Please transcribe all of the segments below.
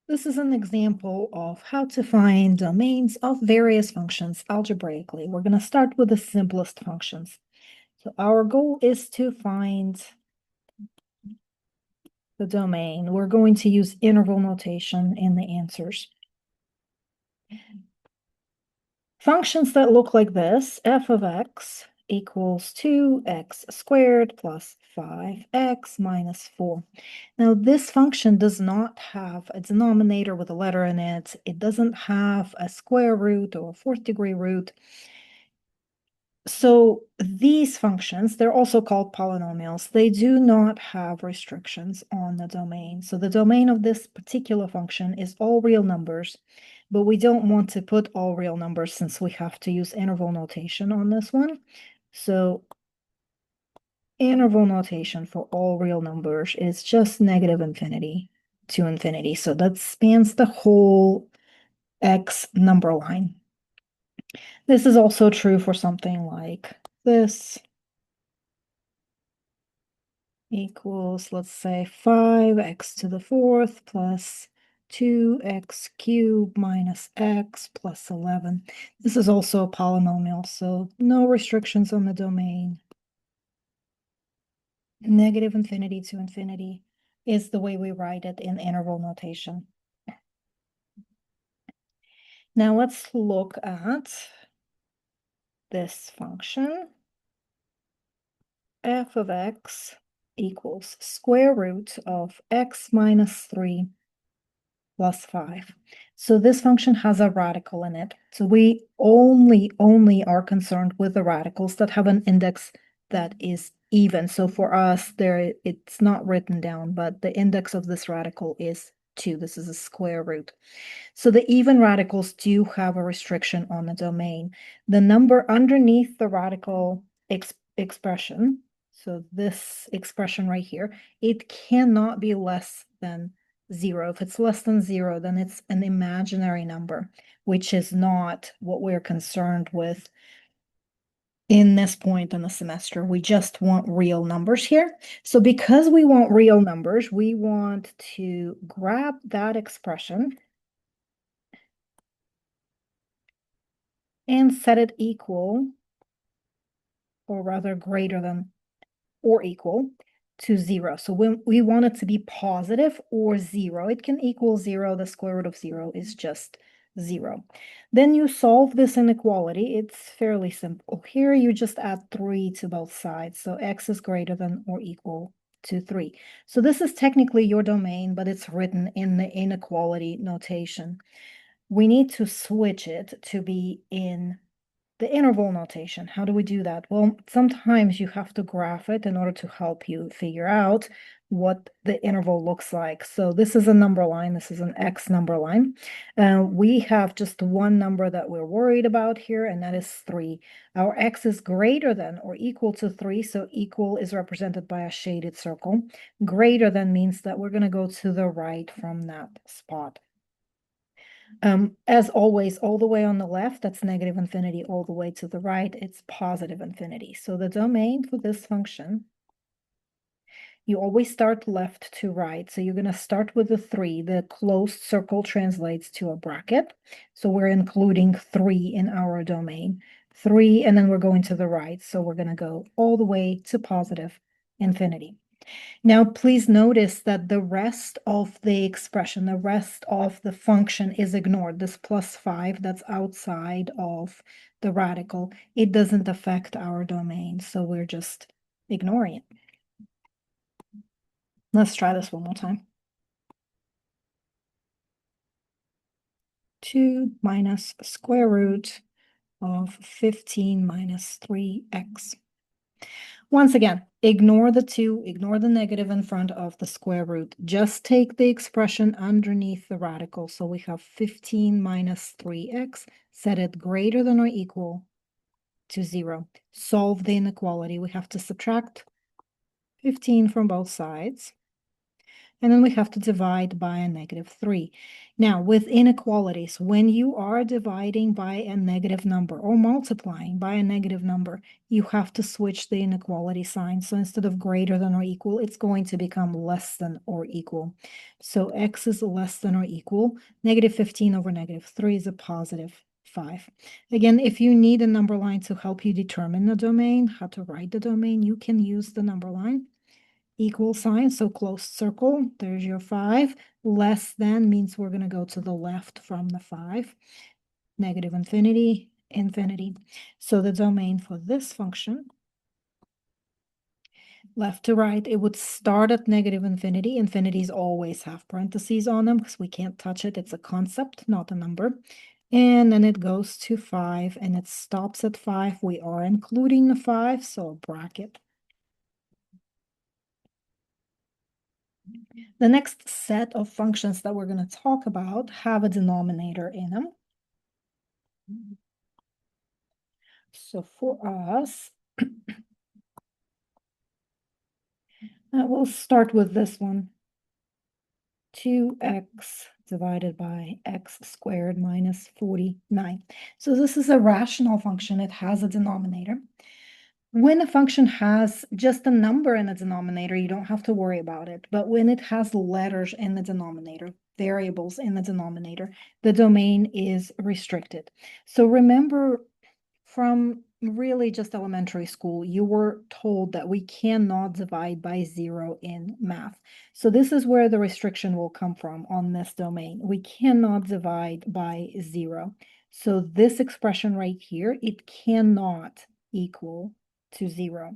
This is an example of how to find domains of various functions algebraically. We're going to start with the simplest functions. So our goal is to find the domain. We're going to use interval notation in the answers. Functions that look like this, f of x equals 2x squared plus 5x minus 4. Now, this function does not have a denominator with a letter in it. It doesn't have a square root or a fourth degree root. So these functions, they're also called polynomials. They do not have restrictions on the domain. So the domain of this particular function is all real numbers, but we don't want to put all real numbers since we have to use interval notation on this one. So interval notation for all real numbers is just negative infinity to infinity. So that spans the whole x number line. This is also true for something like this equals, let's say, 5x to the fourth plus 2x cubed minus x plus 11. This is also a polynomial, so no restrictions on the domain. Negative infinity to infinity is the way we write it in interval notation. Now let's look at this function. F of x equals square root of x minus 3 plus 5. So this function has a radical in it. So we only are concerned with the radicals that have an index that is even. So for us, it's not written down, but the index of this radical is 2. This is a square root. So the even radicals do have a restriction on the domain. The number underneath the radical expression, so this expression right here, it cannot be less than 0. If it's less than 0, then it's an imaginary number, which is not what we're concerned with in this point in the semester. We just want real numbers here. So because we want real numbers, we want to grab that expression and set it equal, or rather greater than or equal to 0. So when we want it to be positive or 0, it can equal 0. The square root of 0 is just 0. Then you solve this inequality. It's fairly simple. Here you just add 3 to both sides. So x is greater than or equal to 3. So this is technically your domain, but it's written in the inequality notation. We need to switch it to be in the interval notation. How do we do that? Well, sometimes you have to graph it in order to help you figure out what the interval looks like. So this is a number line. This is an x number line. We have just one number that we're worried about here, and that is 3. Our x is greater than or equal to 3, so equal is represented by a shaded circle. Greater than means that we're going to go to the right from that spot. As always, all the way on the left, that's negative infinity. All the way to the right, it's positive infinity. So the domain for this function, you always start left to right. So you're going to start with the 3. The closed circle translates to a bracket. So we're including 3 in our domain. 3, and then we're going to the right. So we're going to go all the way to positive infinity. Now, please notice that the rest of the expression, the rest of the function is ignored. This plus 5, that's outside of the radical. It doesn't affect our domain, so we're just ignoring it. Let's try this one more time. 2 minus square root of 15 minus 3x. Once again, ignore the 2, ignore the negative in front of the square root. Just take the expression underneath the radical. So we have 15 minus 3x, set it greater than or equal to 0. Solve the inequality. We have to subtract 15 from both sides. And then we have to divide by a -3. Now, with inequalities, when you are dividing by a negative number or multiplying by a negative number, you have to switch the inequality sign. So instead of greater than or equal, it's going to become less than or equal. So x is less than or equal. -15 over -3 is a +5. Again, if you need a number line to help you determine the domain, how to write the domain, you can use the number line. Equal sign, so closed circle, there's your 5. Less than means we're going to go to the left from the 5. -infinity, infinity. So the domain for this function, left to right, it would start at -infinity. Infinities always have parentheses on them because we can't touch it. It's a concept, not a number. And then it goes to 5 and it stops at 5. We are including the 5, so a bracket. The next set of functions that we're going to talk about have a denominator in them. So for us, we'll start with this one. 2x divided by x squared minus 49. So this is a rational function. It has a denominator. When a function has just a number in the denominator, you don't have to worry about it. But when it has letters in the denominator, variables in the denominator, the domain is restricted. So remember, from really just elementary school, you were told that we cannot divide by 0 in math. So this is where the restriction will come from on this domain. We cannot divide by 0. So this expression right here, it cannot equal to 0.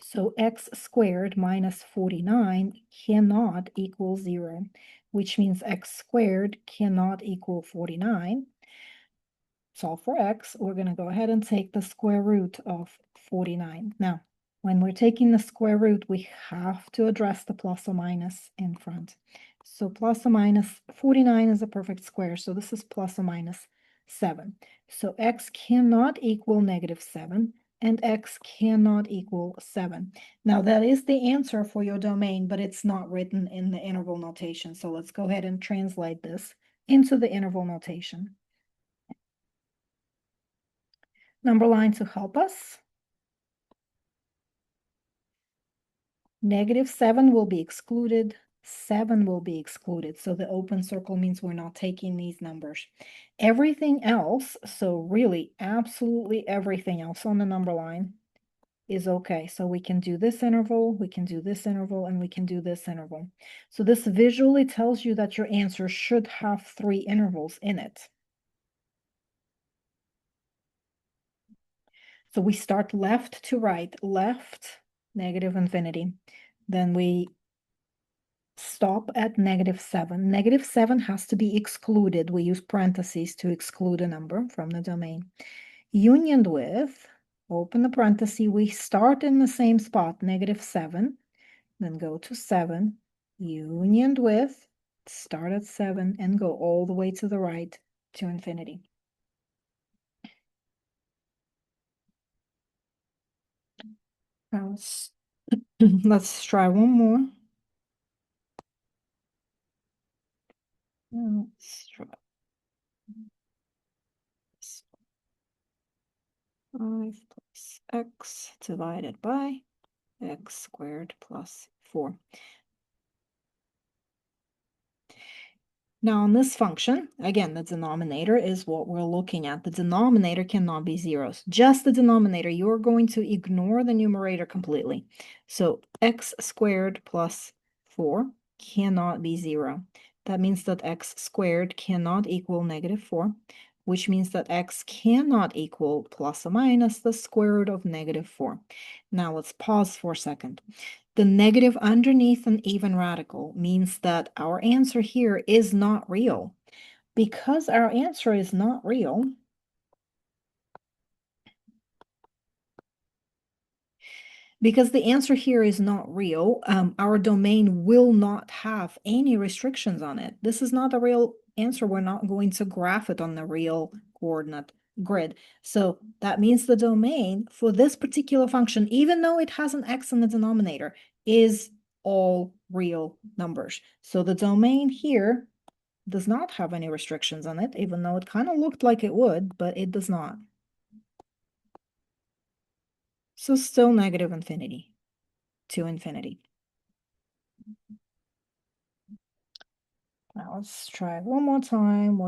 So x squared minus 49 cannot equal 0, which means x squared cannot equal 49. Solve for x, we're going to go ahead and take the square root of 49. Now, when we're taking the square root, we have to address the plus or minus in front. So plus or minus 49 is a perfect square, so this is plus or minus 7. So x cannot equal -7, and x cannot equal 7. Now, that is the answer for your domain, but it's not written in the interval notation. So let's go ahead and translate this into the interval notation. Number line to help us. -7 will be excluded. 7 will be excluded. So the open circle means we're not taking these numbers. Everything else, so really absolutely everything else on the number line is okay. So we can do this interval, we can do this interval, and we can do this interval. So this visually tells you that your answer should have 3 intervals in it. So we start left to right, left, -infinity. Then we stop at -7. -7 has to be excluded. We use parentheses to exclude a number from the domain. Unioned with, open the parenthesis, we start in the same spot, -7, then go to 7, unioned with, start at 7, and go all the way to the right to infinity. Now let's try one more. Let's try 5 plus x divided by x squared plus 4. Now, on this function, again, the denominator is what we're looking at. The denominator cannot be zeros. Just the denominator. You're going to ignore the numerator completely. So x squared plus 4 cannot be 0. That means that x squared cannot equal -4, which means that x cannot equal plus or minus the square root of -4. Now, let's pause for a second. The negative underneath an even radical means that our answer here is not real. Because our answer is not real, because the answer here is not real, our domain will not have any restrictions on it. This is not a real answer. We're not going to graph it on the real coordinate grid. So that means the domain for this particular function, even though it has an x in the denominator, is all real numbers. So the domain here does not have any restrictions on it, even though it kind of looked like it would, but it does not. So still negative infinity to infinity. Now let's try one more time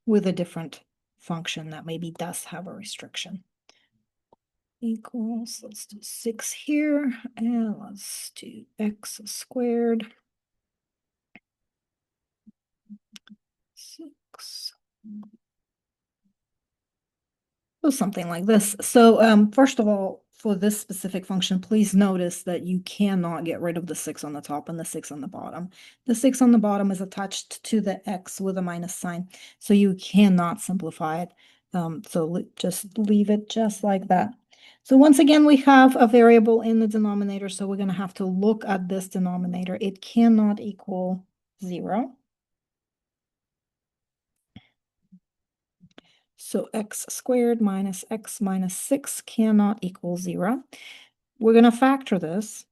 with a different function that maybe does have a restriction. Equals, let's do 6 here, and let's do x squared. 6. So something like this. So first of all, for this specific function, please notice that you cannot get rid of the 6 on the top and the 6 on the bottom. The 6 on the bottom is attached to the x with a minus sign, so you cannot simplify it. So just leave it just like that. So once again, we have a variable in the denominator, so we're going to have to look at this denominator. It cannot equal 0. So x squared minus x minus 6 cannot equal 0. We're going to factor this.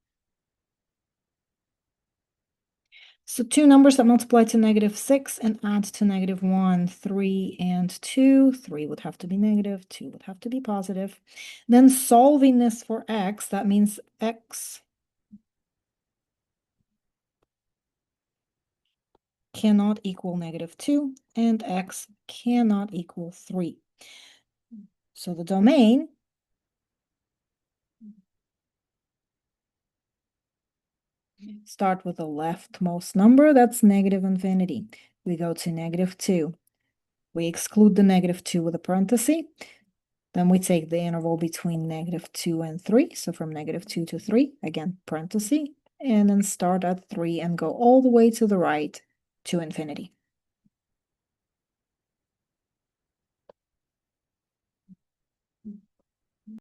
So two numbers that multiply to negative 6 and add to negative 1, 3 and 2. 3 would have to be negative, 2 would have to be positive. Then solving this for x, that means x cannot equal negative 2 and x cannot equal 3. So the domain start with the leftmost number, that's negative infinity. We go to negative 2. We exclude the negative 2 with a parenthesis. Then we take the interval between negative 2 and 3. So from negative 2 to 3, again, parenthesis, and then start at 3 and go all the way to the right to infinity.